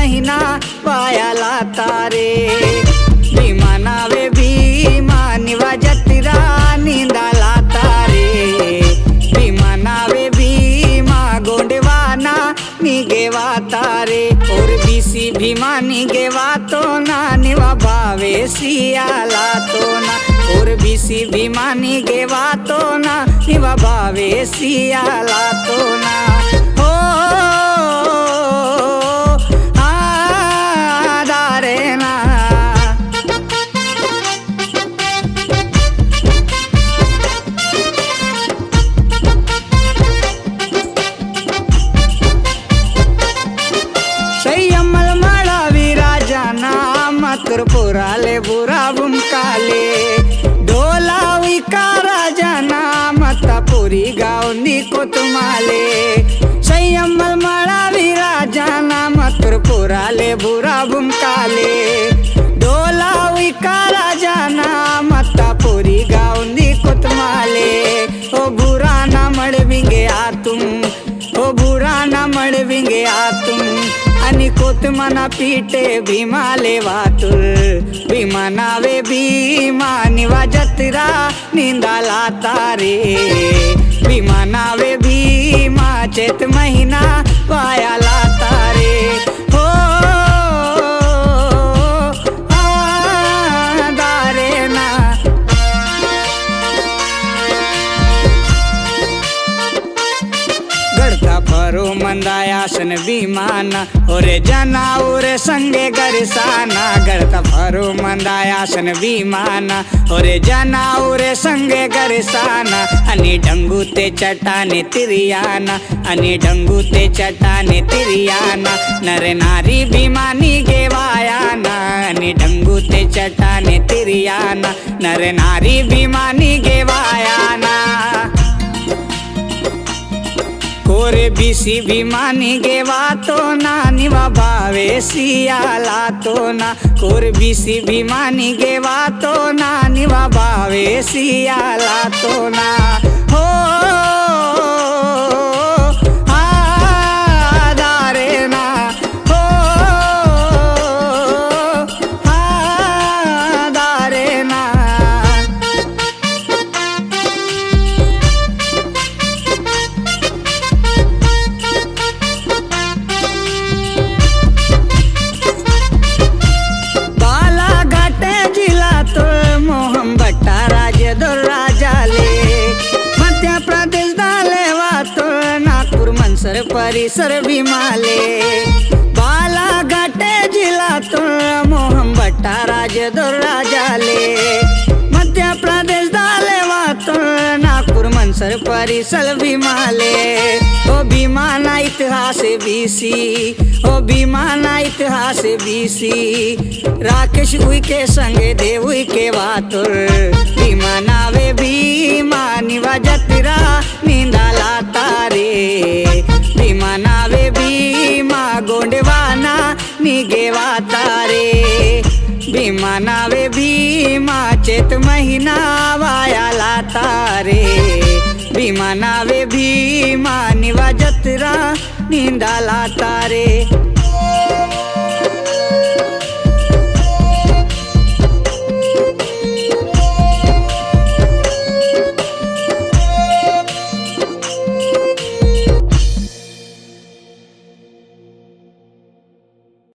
महिना वायाला तारे भीमा नावे भीमा निवा जत्रा निंदाला तारे भीमा नावे भीमा गोंडवाना निगेवा तारे और बीसी भीमा निगेवा तो ना निवा भावे सियाला तो ना और बीसी भीमा निगेवा तो ना निवा भावे सियाला तो ना पुराले बुरा बुमकाले डोला विकारा जाना मता पुरी गावनी कोतमाले संयम मळा विरा जाना मतर पुराले बुरा बुमकाले डोला विकारा जाना मता पुरी गावनी कोतमाले ओ बुरा ना मळविंगे आतुम ओ बुरा ना मळविंगे आतुम आणि कोतमना पीटे भीमाले वातुर भीमा नावे भीमा निवा जत्रा निंदाला तारे भीमा नावे भीमा चैत महिना वायाला तारे हो दारे ना गड़ता फरो मंदायासन भीमाना ओरे जनाउरे संगे गरसाना गड़ता फरो मंदायासन भीमाना ओरे जनाउरे संगे गरसाना अनि ढंगू ते चटाने तिरियाना अनि ढंगू ते चटाने तिरियाना नर नारी भीमानी गेवायाना अनि ढंगू ते चटाने तिरियाना नर नारी भीमानी गेवायाना कोरे बीसी भीमानी गेवा तो ना निवा भावे सियाला तो ना कोरे बीसी भीमानी गेवा तो ना निवा भावे सियाला तो ना हो दारे ना हो दारे ना परिसर भीमाले बालाघाटे जिला तो मोहम भट्टा राजदोर राजाले मध्य प्रदेश दाले वातो नागपुर मनसर परिसर भीमाले ओ भीमाना इतिहास बीसी ओ भीमाना इतिहास बीसी राकेश उइके संगे देव उइके वातुर भीमा नावे भीमा निवा जत्रा निंदाला तारे भीमा नावे भीमा गोंडवाना निगेवा तारे भीमा नावे भीमा चैत महिना वायाला तारे भीमा नावे भीमा निवा जत्रा निंदाला तारे।